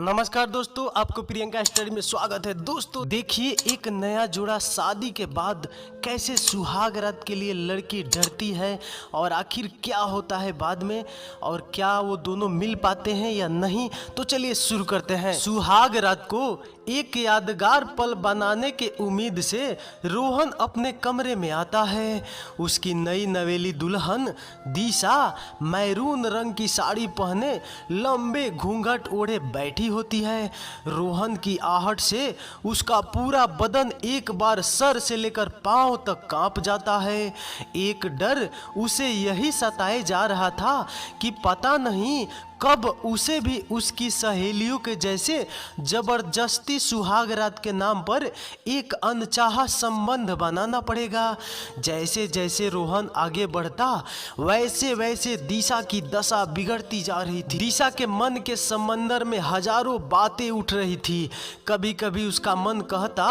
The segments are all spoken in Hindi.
नमस्कार दोस्तों, आपको प्रियंका स्टडी में स्वागत है। दोस्तों देखिए, एक नया जोड़ा शादी के बाद कैसे सुहाग रात के लिए लड़की डरती है और आखिर क्या होता है बाद में, और क्या वो दोनों मिल पाते हैं या नहीं। तो चलिए शुरू करते हैं। सुहाग रात को एक यादगार पल बनाने के उम्मीद से रोहन अपने कमरे में आता है। उसकी नई नवेली दुल्हन दिशा मैरून रंग की साड़ी पहने लंबे घूंघट ओढ़े बैठी होती है। रोहन की आहट से उसका पूरा बदन एक बार सर से लेकर पांव तक कांप जाता है। एक डर उसे यही सताए जा रहा था कि पता नहीं कब उसे भी उसकी सहेलियों के जैसे जबरदस्ती सुहाग रात के नाम पर एक अनचाहा संबंध बनाना पड़ेगा। जैसे जैसे रोहन आगे बढ़ता वैसे वैसे दिशा की दशा बिगड़ती जा रही थी। दिशा के मन के समंदर में हजारों बातें उठ रही थी। कभी कभी उसका मन कहता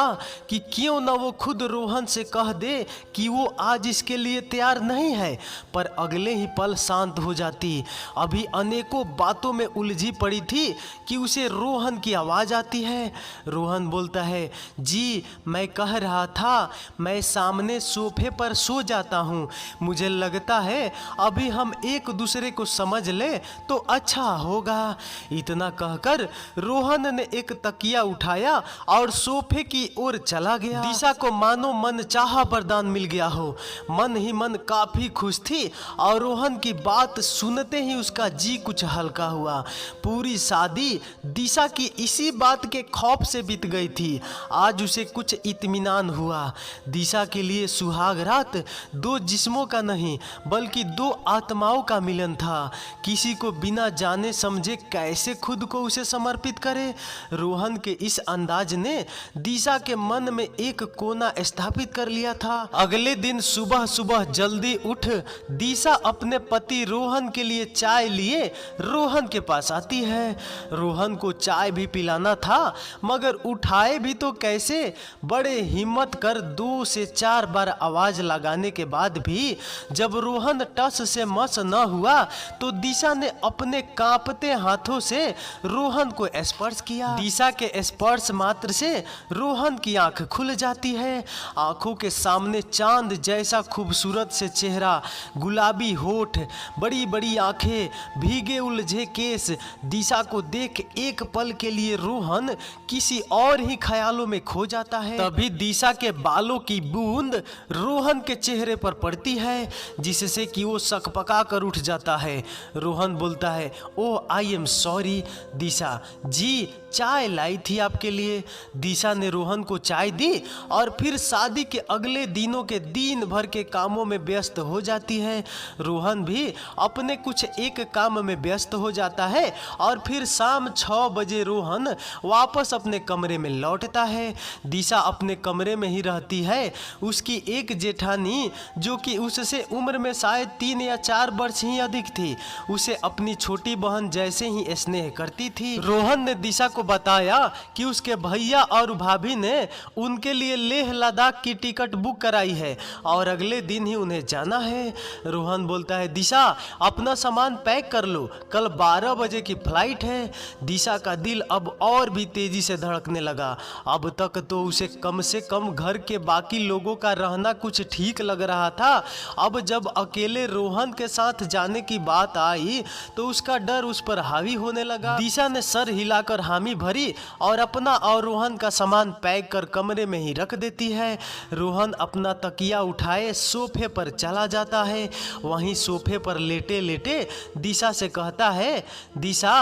कि क्यों न वो खुद रोहन से कह दे कि वो आज इसके लिए तैयार नहीं है, पर अगले ही पल शांत हो जाती। अभी अनेकों बातों में उलझी पड़ी थी कि उसे रोहन की आवाज आती है। रोहन बोलता है, जी मैं कह रहा था, मैं सामने सोफे पर सो जाता हूँ। मुझे लगता है अभी हम एक दूसरे को समझ ले तो अच्छा होगा। इतना कहकर रोहन ने एक तकिया उठाया और सोफे की ओर चला गया। दिशा को मानो मन चाहा वरदान मिल गया हो। मन ही मन काफी खुश थी और रोहन की बात सुनते ही उसका जी कुछ हल्का हुआ। पूरी शादी दिशा की इसी बात के खौफ से बीत गई थी। आज उसे कुछ इत्मीनान हुआ। दिशा के लिए सुहाग रात दो जिस्मों का नहीं बल्कि दो आत्माओं का मिलन था। किसी को बिना जाने समझे कैसे खुद को उसे समर्पित करे। रोहन के इस अंदाज ने दिशा के मन में एक कोना स्थापित कर लिया था। अगले दिन सुबह सुबह जल्दी उठ दिशा अपने पति रोहन के लिए चाय लिए रोहन के पास आती है। रोहन को चाय भी पिलाना था, मगर उठाए भी तो कैसे। बड़े हिम्मत कर 2 से 4 बार आवाज लगाने के बाद भी जब रोहन टस से मस न हुआ तो दिशा ने अपने कांपते हाथों से रोहन को स्पर्श किया। दिशा के स्पर्श मात्र से रोहन की आंख खुल जाती है। आंखों के सामने चांद जैसा खूबसूरत से चेहरा, गुलाबी होठ, बड़ी बड़ी आंखें, भीगे उलझे केस। दिशा को देख एक पल के लिए रोहन किसी और ही ख्यालों में खो जाता है। तभी दिशा के बालों की बूंद रोहन के चेहरे पर पड़ती है, जिससे कि वो सकपका कर उठ जाता है। रोहन बोलता है, ओह आई एम सॉरी दिशा जी, चाय लाई थी आपके लिए। दिशा ने रोहन को चाय दी और फिर शादी के अगले दिनों के दिन भर के कामों में व्यस्त हो जाती है। रोहन भी अपने कुछ एक काम में व्यस्त हो जाता है और फिर शाम 6 बजे रोहन वापस अपने कमरे में लौटता है। दिशा अपने कमरे में ही रहती है। उसकी एक जेठानी, जो कि उससे उम्र में शायद 3 या 4 वर्ष ही अधिक थी, उसे अपनी छोटी बहन जैसे ही स्नेह करती थी। रोहन ने दिशा को बताया कि उसके भैया और भाभी ने उनके लिए लेह लद्दाख की टिकट बुक कराई है और अगले दिन ही उन्हें जाना है। रोहन बोलता है, दिशा अपना सामान पैक कर लो, कल 12 बजे की फ्लाइट है। दिशा का दिल अब और भी तेजी से धड़कने लगा। अब तक तो उसे कम से कम घर के बाकी लोगों का रहना कुछ ठीक लग रहा था। अब जब अकेले रोहन के साथ जाने की बात आई तो उसका डर उस पर हावी होने लगा। दिशा ने सर हिलाकर हामी भरी और अपना और रोहन का सामान पैक कर कमरे में ही रख देती है। रोहन अपना तकिया उठाए सोफे पर चला जाता है। वहीं सोफे पर लेटे लेटे दिशा से कहता है, दिशा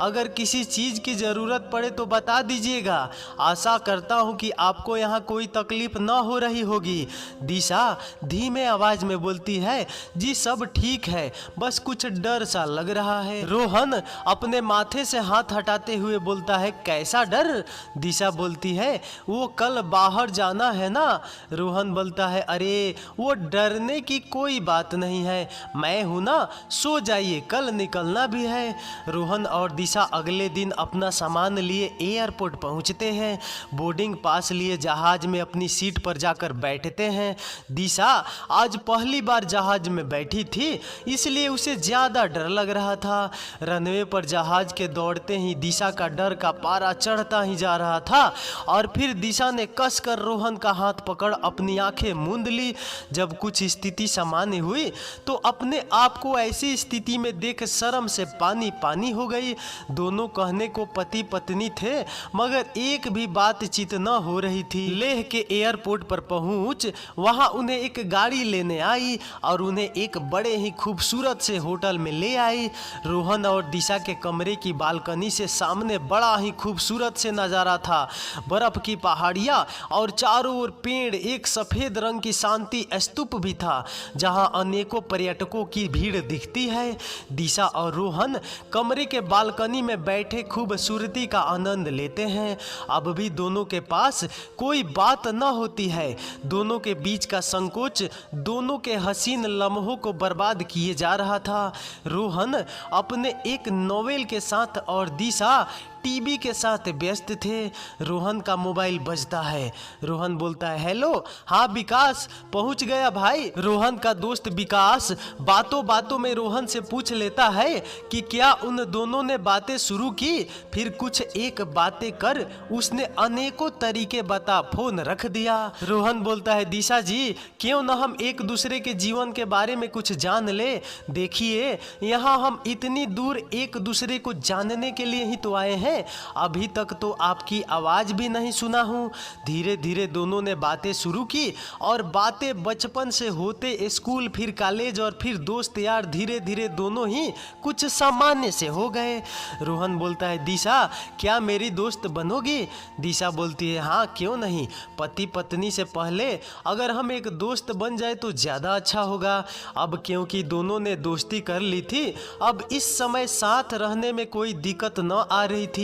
अगर किसी चीज की जरूरत पड़े तो बता दीजिएगा। आशा करता हूं कि आपको यहाँ कोई तकलीफ न हो रही होगी। दिशा धीमे आवाज में बोलती है, जी सब ठीक है, बस कुछ डर सा लग रहा है। रोहन अपने माथे से हाथ हटाते हुए बोलता है, कैसा डर? दिशा बोलती है, वो कल बाहर जाना है ना। रोहन बोलता है, अरे वो डरने की कोई बात नहीं है, मैं हूं ना, सो जाइए, कल निकलना भी है। रोहन और दिशा अगले दिन अपना सामान लिए एयरपोर्ट पहुंचते हैं। बोर्डिंग पास लिए जहाज में अपनी सीट पर जाकर बैठते हैं। दिशा आज पहली बार जहाज में बैठी थी, इसलिए उसे ज़्यादा डर लग रहा था। रनवे पर जहाज के दौड़ते ही दिशा का डर का पारा चढ़ता ही जा रहा था और फिर दिशा ने कसकर रोहन का हाथ पकड़ अपनी आंखें मूंद ली। जब कुछ स्थिति सामान्य हुई तो अपने आप को ऐसी स्थिति में देख शर्म से पानी पानी हो गई। दोनों कहने को पति पत्नी थे, मगर एक भी बातचीत न हो रही थी। लेह के एयरपोर्ट पर पहुंच वहां उन्हें एक गाड़ी लेने आई और उन्हें एक बड़े ही खूबसूरत से होटल में ले आई। रोहन और दिशा के कमरे की बालकनी से सामने बड़ा ही खूबसूरत से नज़ारा था। बर्फ की पहाड़ियाँ और चारों ओर पेड़, एक सफ़ेद रंग की शांति स्तूप भी था जहां अनेकों पर्यटकों की भीड़ दिखती है। दिशा और रोहन कमरे के बालकनी में बैठे खूबसूरती का आनंद लेते हैं। अब भी दोनों के पास कोई बात न होती है। दोनों के बीच का संकोच दोनों के हसीन लम्हों को बर्बाद किए जा रहा था। रोहन अपने एक नोवेल के साथ और दिशा टीवी के साथ व्यस्त थे। रोहन का मोबाइल बजता है। रोहन बोलता है, हेलो। हाँ विकास, पहुंच गया भाई। रोहन का दोस्त विकास बातों बातों में रोहन से पूछ लेता है कि क्या उन दोनों ने बातें शुरू की। फिर कुछ एक बातें कर उसने अनेकों तरीके बता फोन रख दिया। रोहन बोलता है, दिशा जी क्यों न हम एक दूसरे के जीवन के बारे में कुछ जान ले। देखिए यहाँ हम इतनी दूर एक दूसरे को जानने के लिए ही तो आए हैं। अभी तक तो आपकी आवाज भी नहीं सुना हूँ। धीरे धीरे दोनों ने बातें शुरू की और बातें बचपन से होते स्कूल, फिर कॉलेज और फिर दोस्त यार, धीरे धीरे दोनों ही कुछ सामान्य से हो गए। रोहन बोलता है, दिशा क्या मेरी दोस्त बनोगी। दिशा बोलती है, हाँ क्यों नहीं। पति पत्नी से पहले अगर हम एक दोस्त बन जाए तो ज़्यादा अच्छा होगा। अब क्योंकि दोनों ने दोस्ती कर ली थी, अब इस समय साथ रहने में कोई दिक्कत न आ रही थी।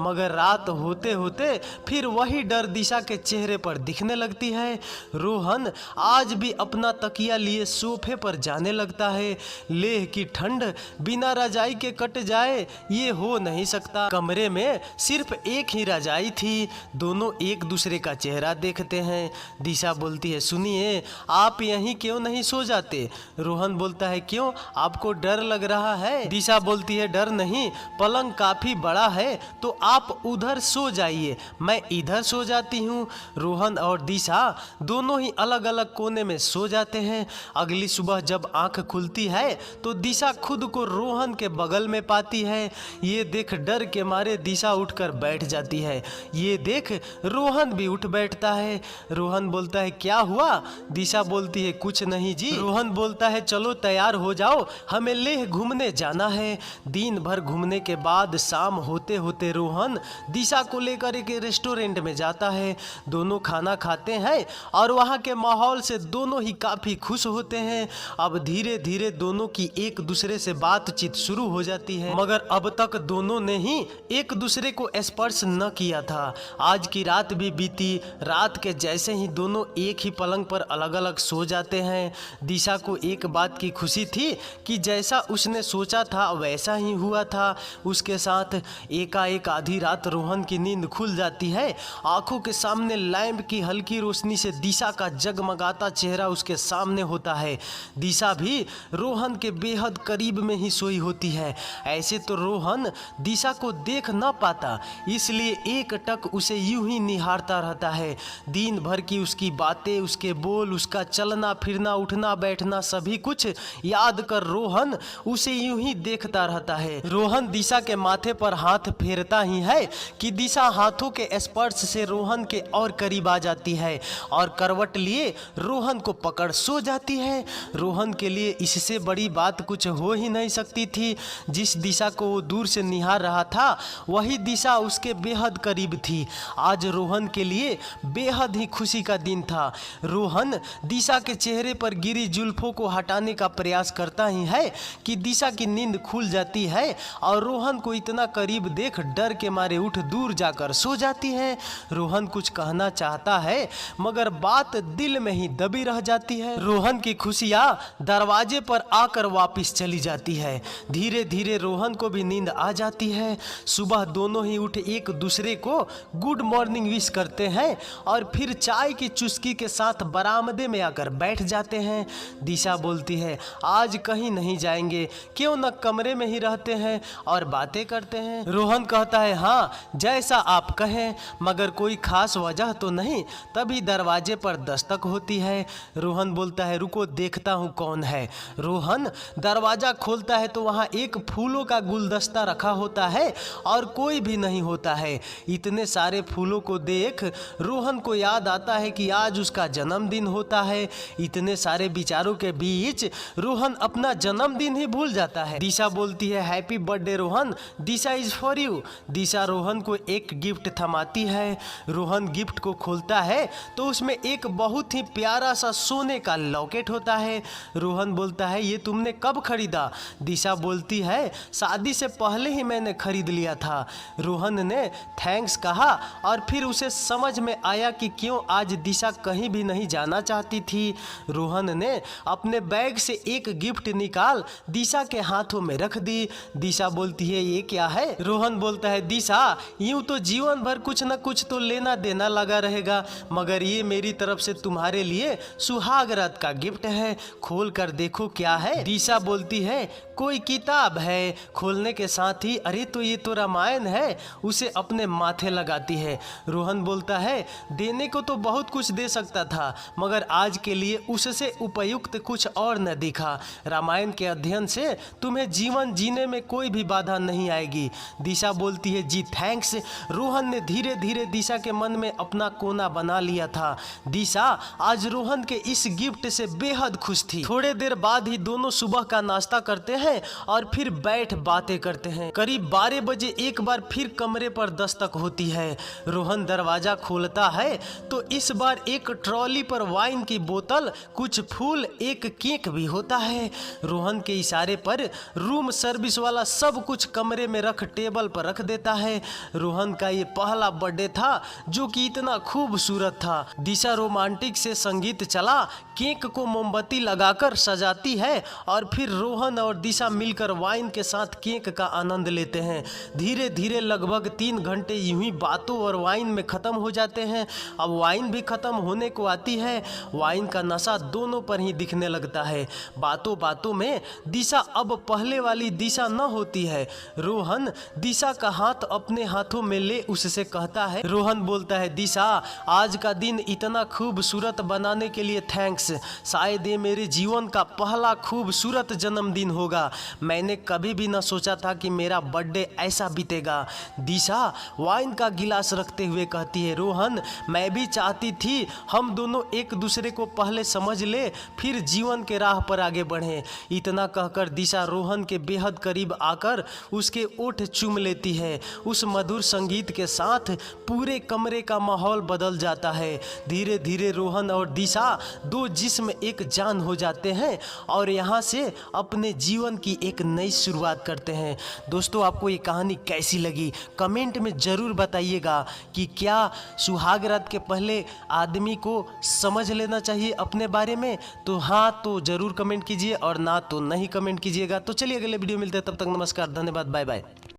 मगर रात होते होते फिर वही डर दिशा के चेहरे पर दिखने लगती है। रोहन आज भी अपना तकिया लिए सोफे पर जाने लगता है। लेह की ठंड बिना रजाई के कट जाए ये हो नहीं सकता। कमरे में सिर्फ एक ही रजाई थी। दोनों एक दूसरे का चेहरा देखते हैं। दिशा बोलती है, सुनिए आप यहीं क्यों नहीं सो जाते। रोहन बोलता है, क्यों आपको डर लग रहा है। दिशा बोलती है, डर नहीं, पलंग काफी बड़ा है तो आप उधर सो जाइए, मैं इधर सो जाती हूँ। रोहन और दिशा दोनों ही अलग अलग कोने में सो जाते हैं। अगली सुबह जब आंख खुलती है तो दिशा खुद को रोहन के बगल में पाती है। ये देख डर के मारे दिशा उठकर बैठ जाती है। ये देख रोहन भी उठ बैठता है। रोहन बोलता है, क्या हुआ। दिशा बोलती है, कुछ नहीं जी। रोहन बोलता है, चलो तैयार हो जाओ, हमें लेह घूमने जाना है। दिन भर घूमने के बाद शाम होते होते रोहन दिशा को लेकर एक रेस्टोरेंट में जाता है। दोनों खाना खाते हैं और वहाँ के माहौल से दोनों ही काफ़ी खुश होते हैं। अब धीरे धीरे दोनों की एक दूसरे से बातचीत शुरू हो जाती है, मगर अब तक दोनों ने ही एक दूसरे को स्पर्श न किया था। आज की रात भी बीती। रात के जैसे ही दोनों एक ही पलंग पर अलग अलग सो जाते हैं। दिशा को एक बात की खुशी थी कि जैसा उसने सोचा था वैसा ही हुआ था। उसके साथ एकाएक आधी रात रोहन की नींद खुल जाती है। आंखों के सामने लैंप की हल्की रोशनी से दिशा का जगमगाता चेहरा उसके सामने होता है। दिशा भी रोहन के बेहद करीब में ही सोई होती है। ऐसे तो रोहन दिशा को देख न पाता, इसलिए एक टक उसे यूं ही निहारता रहता है। दिन भर की उसकी बातें, उसके बोल, उसका चलना फिरना, उठना बैठना, सभी कुछ याद कर रोहन उसे यूं ही देखता रहता है। रोहन दिशा के माथे पर हाथ फेरता ही है कि दिशा हाथों के स्पर्श से रोहन के और करीब आ जाती है और करवट लिए रोहन को पकड़ सो जाती है। रोहन के लिए इससे बड़ी बात कुछ हो ही नहीं सकती थी। जिस दिशा को वो दूर से निहार रहा था वही दिशा उसके बेहद करीब थी। आज रोहन के लिए बेहद ही खुशी का दिन था। रोहन दिशा के चेहरे पर गिरी जुल्फों को हटाने का प्रयास करता ही है कि दिशा की नींद खुल जाती है और रोहन को इतना करीब देख देख डर के मारे उठ दूर जाकर सो जाती है। रोहन कुछ कहना चाहता है मगर बात दिल में ही दबी रह जाती है। रोहन की खुशियां दरवाजे पर आकर वापस चली जाती है। धीरे धीरे रोहन को भी नींद आ जाती है। सुबह दोनों ही उठ एक दूसरे को गुड मॉर्निंग विश करते हैं और फिर चाय की चुस्की के साथ बरामदे में आकर बैठ जाते हैं। दिशा बोलती है आज कहीं नहीं जाएंगे, क्यों न कमरे में ही रहते हैं और बातें करते हैं। रोहन कहता है हाँ जैसा आप कहें, मगर कोई खास वजह तो नहीं। तभी दरवाजे पर दस्तक होती है। रोहन बोलता है रुको देखता हूँ कौन है। रोहन दरवाजा खोलता है तो वहाँ एक फूलों का गुलदस्ता रखा होता है और कोई भी नहीं होता है। इतने सारे फूलों को देख रोहन को याद आता है कि आज उसका जन्मदिन होता है। इतने सारे विचारों के बीच रोहन अपना जन्मदिन ही भूल जाता है। दिशा बोलती है happy birthday Rohan, Disha is for you. Disha Rohan को एक गिफ्ट थमाती है। रोहन गिफ्ट को खोलता है तो उसमें एक बहुत ही प्यारा सा सोने का लॉकेट होता है। रोहन बोलता है ये तुमने कब खरीदा? दिशा बोलती है शादी से पहले ही मैंने खरीद लिया था। रोहन ने थैंक्स कहा और फिर उसे समझ में आया कि क्यों आज दिशा कहीं भी नहीं जाना चाहती थी। रोहन ने अपने बैग से एक गिफ्ट निकाल दिशा के हाथों में रख दी। दिशा बोलती है ये क्या है? रोहन बोलता है दिशा यूं तो जीवन भर कुछ न कुछ तो लेना देना लगा रहेगा, मगर ये मेरी तरफ से तुम्हारे लिए सुहाग रात का गिफ्ट है, खोल कर देखो क्या है। दिशा बोलती है कोई किताब है। खोलने के साथ ही अरे तो ये तो रामायण है, उसे अपने माथे लगाती है। रोहन बोलता है देने को तो बहुत कुछ दे सकता था, मगर आज के लिए उससे उपयुक्त कुछ और न दिखा। रामायण के अध्ययन से तुम्हें जीवन जीने में कोई भी बाधा नहीं आएगी। दिशा बोलती है जी थैंक्स। रोहन ने धीरे धीरे दिशा के मन में अपना कोना बना लिया था। दिशा आज रोहन के इस गिफ्ट से बेहद खुश थी। थोड़े देर बाद ही दोनों सुबह का नाश्ता करते हैं और फिर बैठ बातें करते हैं। करीब 12 बजे एक बार फिर कमरे पर दस्तक होती है। रोहन दरवाजा खोलता है तो इस बार एक ट्रॉली पर वाइन की बोतल, कुछ फूल, एक केक भी होता है। रोहन के इशारे पर रूम सर्विस वाला सब कुछ कमरे में रख टेबल पर रख देता है। रोहन का ये पहला बर्थडे था जो कि इतना खूबसूरत था। दिशा रोमांटिक से संगीत चला, केक को मोमबत्ती लगाकर सजाती है और फिर रोहन और दिशा मिलकर वाइन के साथ केक का आनंद लेते हैं। धीरे धीरे लगभग 3 घंटे यूं ही बातों और वाइन में खत्म हो जाते हैं। अब वाइन भी खत्म होने को आती है। वाइन का नशा दोनों पर ही दिखने लगता है। बातों बातों में दिशा अब पहले वाली दिशा न होती है। रोहन दिशा का हाथ अपने हाथों में ले उससे कहता है। रोहन बोलता है दिशा आज का दिन इतना खूबसूरत बनाने के लिए थैंक्स। शायद ये मेरे जीवन का पहला खूबसूरत जन्मदिन होगा। मैंने कभी भी न सोचा था कि मेरा बर्थडे ऐसा बीतेगा। दिशा वाइन का गिलास रखते हुए कहती है रोहन मैं भी चाहती थी हम दोनों एक दूसरे को पहले समझ ले फिर जीवन के राह पर आगे बढ़ें। इतना कहकर दिशा रोहन के बेहद करीब आकर उसके ओठ चूम लेती है। उस मधुर संगीत के साथ पूरे कमरे का माहौल बदल जाता है। धीरे धीरे रोहन और दिशा दो जिस्म एक जान हो जाते हैं और यहाँ से अपने जीवन की एक नई शुरुआत करते हैं। दोस्तों आपको ये कहानी कैसी लगी कमेंट में ज़रूर बताइएगा कि क्या सुहाग रात के पहले आदमी को समझ लेना चाहिए अपने बारे में। तो हाँ तो ज़रूर कमेंट कीजिए और ना तो नहीं कमेंट कीजिएगा। तो चलिए अगले वीडियो मिलते हैं, तब तक नमस्कार, धन्यवाद, बाय बाय।